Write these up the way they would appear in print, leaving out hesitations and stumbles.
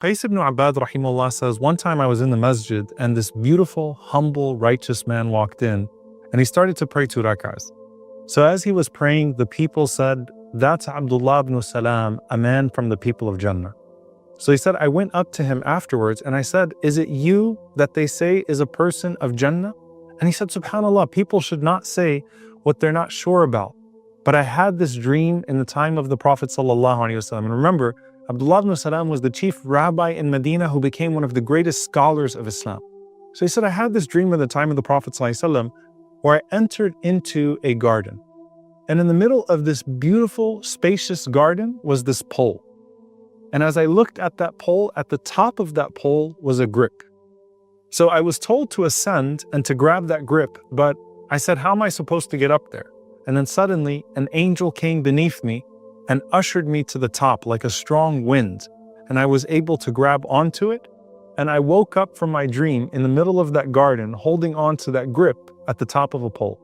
Qais ibn Abad rahimahullah says, one time I was in the masjid and this beautiful, humble, righteous man walked in and he started to pray 2 rak'ahs. So as he was praying, the people said, that's Abdullah ibn Salam, a man from the people of Jannah. So he said, I went up to him afterwards and I said, is it you that they say is a person of Jannah? And he said, SubhanAllah, people should not say what they're not sure about. But I had this dream in the time of the Prophet ﷺ. And remember, Abdullah ibn Salam was the chief rabbi in Medina who became one of the greatest scholars of Islam. So he said, I had this dream at the time of the Prophet ﷺ where I entered into a garden. And in the middle of this beautiful, spacious garden was this pole. And as I looked at that pole, at the top of that pole was a grip. So I was told to ascend and to grab that grip, but I said, how am I supposed to get up there? And then suddenly an angel came beneath me and ushered me to the top like a strong wind. And I was able to grab onto it. And I woke up from my dream in the middle of that garden, holding on to that grip at the top of a pole.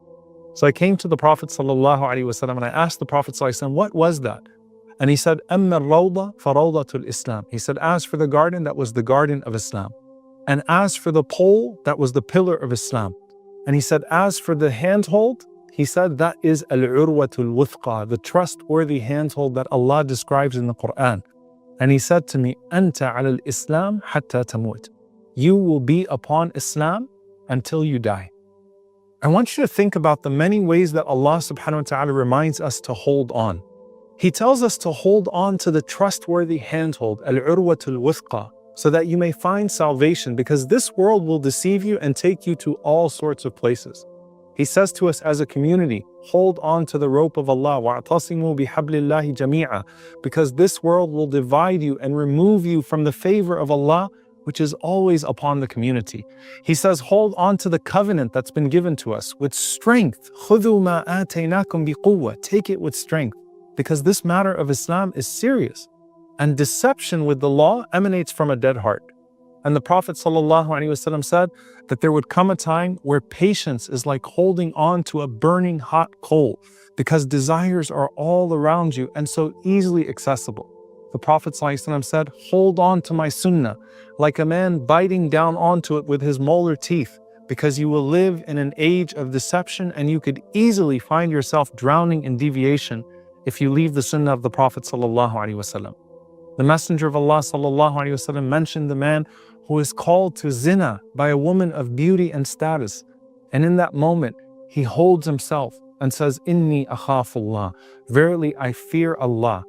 So I came to the Prophet ﷺ and I asked the Prophet ﷺ, what was that? And he said, أَمَّا الرَّوْضَ فَرَوْضَةُ الْإِسْلَامِ. He said, as for the garden, that was the garden of Islam. And as for the pole, that was the pillar of Islam. And he said, as for the handhold, he said, that is al-urwatul wuthqa, the trustworthy handhold that Allah describes in the Quran. And he said to me, Anta ala al-Islam hatta tamut. You will be upon Islam until you die. I want you to think about the many ways that Allah subhanahu wa ta'ala reminds us to hold on. He tells us to hold on to the trustworthy handhold, al-urwatul wuthqa, so that you may find salvation, because this world will deceive you and take you to all sorts of places. He says to us as a community, hold on to the rope of Allah, وَاعْتَصِمُوا بِحَبْلِ اللَّهِ جَمِيعًا, because this world will divide you and remove you from the favor of Allah, which is always upon the community. He says, hold on to the covenant that's been given to us with strength. خُذُوا مَا آتَيْنَاكُمْ بِقُوَّةٍ. Take it with strength, because this matter of Islam is serious. And deception with the law emanates from a dead heart. And the Prophet ﷺ said that there would come a time where patience is like holding on to a burning hot coal, because desires are all around you and so easily accessible. The Prophet ﷺ said, hold on to my sunnah like a man biting down onto it with his molar teeth, because you will live in an age of deception and you could easily find yourself drowning in deviation if you leave the sunnah of the Prophet ﷺ. The Messenger of Allah ﷺ mentioned the man who is called to zina by a woman of beauty and status. And in that moment, he holds himself and says, Inni akhafullah, verily I fear Allah.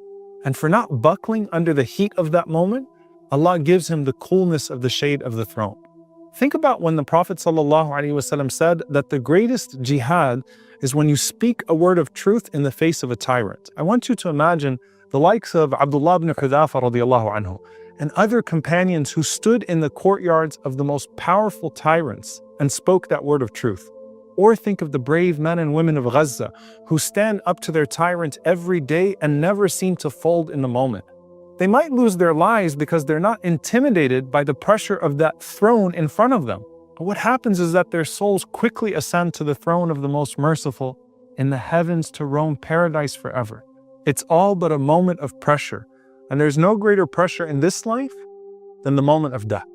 And for not buckling under the heat of that moment, Allah gives him the coolness of the shade of the throne. Think about when the Prophet ﷺ said that the greatest jihad is when you speak a word of truth in the face of a tyrant. I want you to imagine the likes of Abdullah ibn Hudhafa radiallahu anhu and other companions who stood in the courtyards of the most powerful tyrants and spoke that word of truth. Or think of the brave men and women of Gaza who stand up to their tyrant every day and never seem to fold in the moment. They might lose their lives because they're not intimidated by the pressure of that throne in front of them. But what happens is that their souls quickly ascend to the throne of the most merciful in the heavens to roam paradise forever. It's all but a moment of pressure. And there's no greater pressure in this life than the moment of death.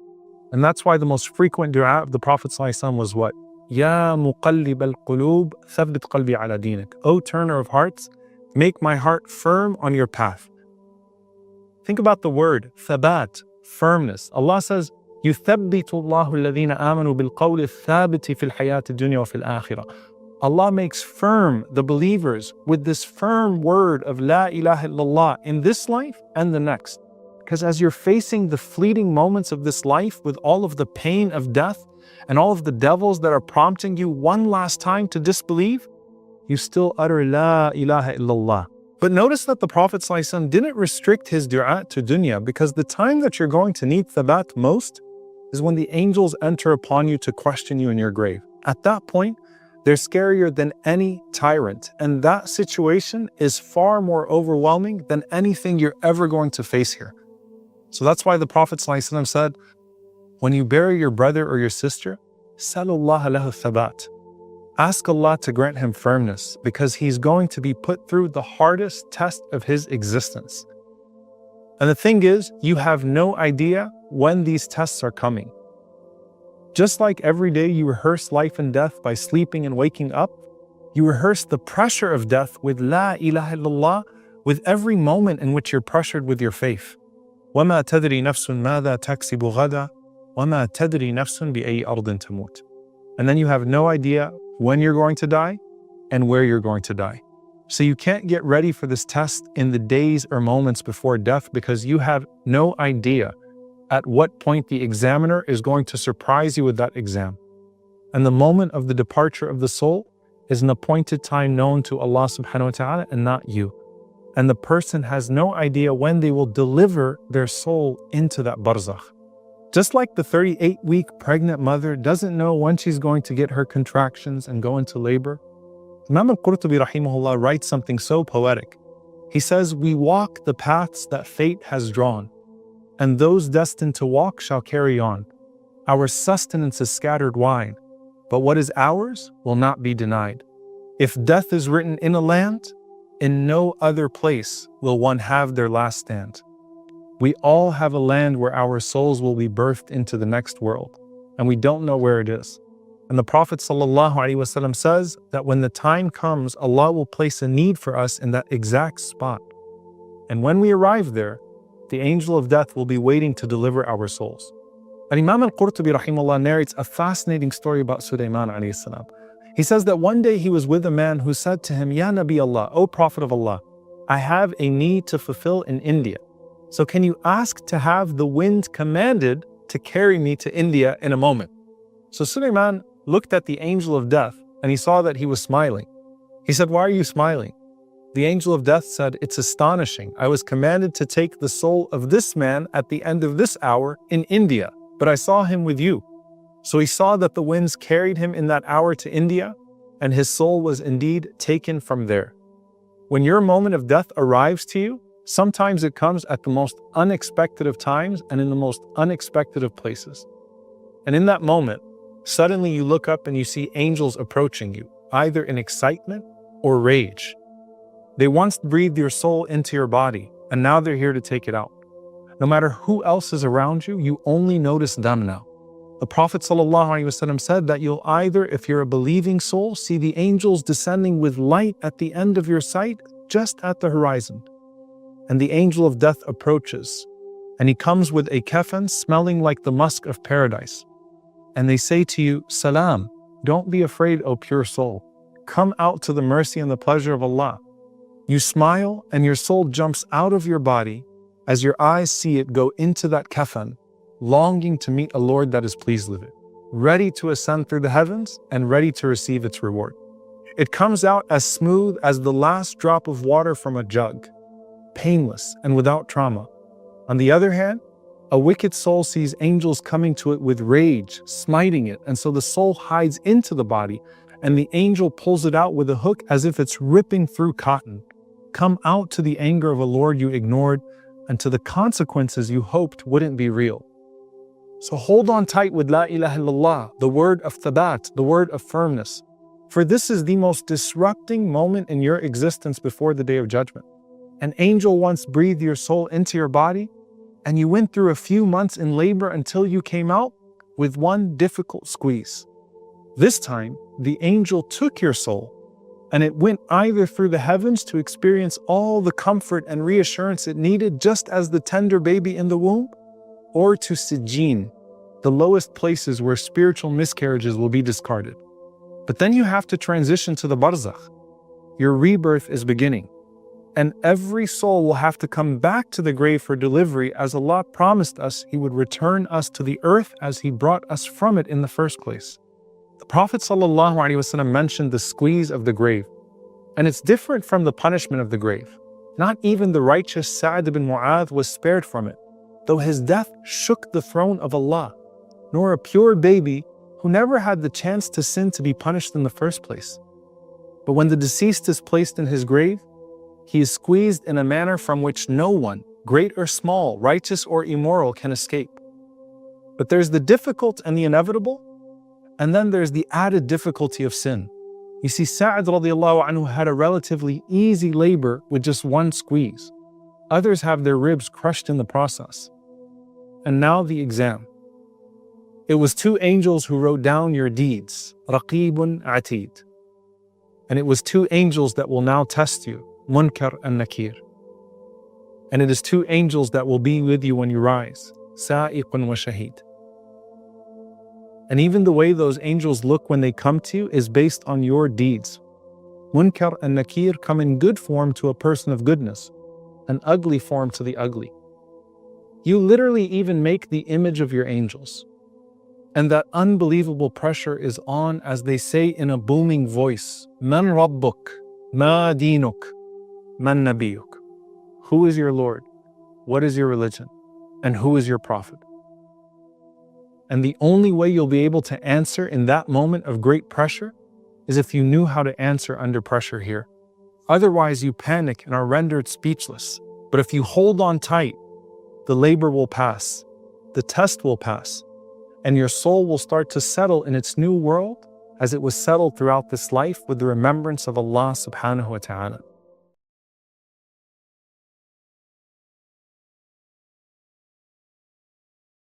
And that's why the most frequent dua of the Prophet ﷺ was what? Ya muqallib al-qulub, thabbit qalbi ala dinik. O turner of hearts, make my heart firm on your path. Think about the word, thabat, firmness. Allah says, يُثَبِّتُ اللَّهُ الَّذِينَ آمَنُوا بِالْقَوْلِ الثَّابِتِ فِي الْحَيَاةِ الدُّنْيَا وَفِي الْآخِرَةِ. Allah makes firm the believers with this firm word of La ilaha illallah in this life and the next. Because as you're facing the fleeting moments of this life with all of the pain of death and all of the devils that are prompting you one last time to disbelieve, you still utter La ilaha illallah. But notice that the Prophet ﷺ didn't restrict his dua to dunya, because the time that you're going to need thabat most is when the angels enter upon you to question you in your grave. At that point, they're scarier than any tyrant, and that situation is far more overwhelming than anything you're ever going to face here. So that's why the Prophet ﷺ said, when you bury your brother or your sister, Salullah lahu thabat. Ask Allah to grant him firmness, because he's going to be put through the hardest test of his existence. And the thing is, you have no idea when these tests are coming. Just like every day you rehearse life and death by sleeping and waking up, you rehearse the pressure of death with La ilaha illallah with every moment in which you're pressured with your faith. وَمَا تَدْرِي نَفْسٌ مَاذَا تَكْسِبُ غَدًا وَمَا تَدْرِي نَفْسٌ بِأَيِّ أَرْضٍ تَمُوتُ. And then you have no idea when you're going to die and where you're going to die. So you can't get ready for this test in the days or moments before death because you have no idea at what point the examiner is going to surprise you with that exam. And the moment of the departure of the soul is an appointed time known to Allah subhanahu wa ta'ala and not you. And the person has no idea when they will deliver their soul into that barzakh. Just like the 38-week pregnant mother doesn't know when she's going to get her contractions and go into labor, Imam al-Qurtubi rahimahullah writes something so poetic. He says, "We walk the paths that fate has drawn, and those destined to walk shall carry on. Our sustenance is scattered wide, but what is ours will not be denied. If death is written in a land, in no other place will one have their last stand. We all have a land where our souls will be birthed into the next world, and we don't know where it is." And the Prophet ﷺ says that when the time comes, Allah will place a need for us in that exact spot. And when we arrive there, the angel of death will be waiting to deliver our souls. And Imam al-Qurtubi rahimahullah narrates a fascinating story about Suleiman alayhi salam. He says that one day he was with a man who said to him, "Ya Nabi Allah, O Prophet of Allah, I have a need to fulfill in India. So can you ask to have the wind commanded to carry me to India in a moment?" So Suleiman looked at the angel of death and he saw that he was smiling. He said, "Why are you smiling?" The angel of death said, "It's astonishing. I was commanded to take the soul of this man at the end of this hour in India, but I saw him with you." So he saw that the winds carried him in that hour to India, and his soul was indeed taken from there. When your moment of death arrives to you, sometimes it comes at the most unexpected of times and in the most unexpected of places. And in that moment, suddenly you look up and you see angels approaching you, either in excitement or rage. They once breathed your soul into your body, and now they're here to take it out. No matter who else is around you, you only notice them now. The Prophet ﷺ said that you'll either, if you're a believing soul, see the angels descending with light at the end of your sight, just at the horizon. And the angel of death approaches, and he comes with a kafan smelling like the musk of paradise. And they say to you, "Salam, don't be afraid, O pure soul. Come out to the mercy and the pleasure of Allah." You smile and your soul jumps out of your body as your eyes see it go into that kafan, longing to meet a Lord that is pleased with it, ready to ascend through the heavens and ready to receive its reward. It comes out as smooth as the last drop of water from a jug, painless and without trauma. On the other hand, a wicked soul sees angels coming to it with rage, smiting it, and so the soul hides into the body, and the angel pulls it out with a hook as if it's ripping through cotton. Come out to the anger of a Lord you ignored and to the consequences you hoped wouldn't be real. So hold on tight with La ilaha illallah, the word of thabat, the word of firmness. For this is the most disrupting moment in your existence before the day of judgment. An angel once breathed your soul into your body, and you went through a few months in labor until you came out with one difficult squeeze. This time, the angel took your soul, and it went either through the heavens to experience all the comfort and reassurance it needed just as the tender baby in the womb, or to Sijin, the lowest places where spiritual miscarriages will be discarded. But then you have to transition to the barzakh. Your rebirth is beginning, and every soul will have to come back to the grave for delivery, as Allah promised us He would return us to the earth as He brought us from it in the first place. The Prophet ﷺ mentioned the squeeze of the grave, and it's different from the punishment of the grave. Not even the righteous Sa'd ibn Mu'adh was spared from it, though his death shook the throne of Allah, nor a pure baby who never had the chance to sin to be punished in the first place. But when the deceased is placed in his grave, he is squeezed in a manner from which no one, great or small, righteous or immoral, can escape. But there's the difficult and the inevitable, and then there's the added difficulty of sin. You see, Sa'd radiallahu anhu had a relatively easy labor with just one squeeze. Others have their ribs crushed in the process. And now the exam. It was two angels who wrote down your deeds, Raqibun Atid. And it was two angels that will now test you, Munkar and Nakir. And it is two angels that will be with you when you rise, Sa'iqun wa Shahid. And even the way those angels look when they come to you is based on your deeds. Munkar and Nakir come in good form to a person of goodness, an ugly form to the ugly. You literally even make the image of your angels. And that unbelievable pressure is on as they say in a booming voice, Man Rabbuk, Ma Dinuk, Man Nabiyuk. Who is your Lord? What is your religion? And who is your prophet? And the only way you'll be able to answer in that moment of great pressure is if you knew how to answer under pressure here. Otherwise, you panic and are rendered speechless. But if you hold on tight, the labor will pass, the test will pass, and your soul will start to settle in its new world as it was settled throughout this life with the remembrance of Allah subhanahu wa ta'ala.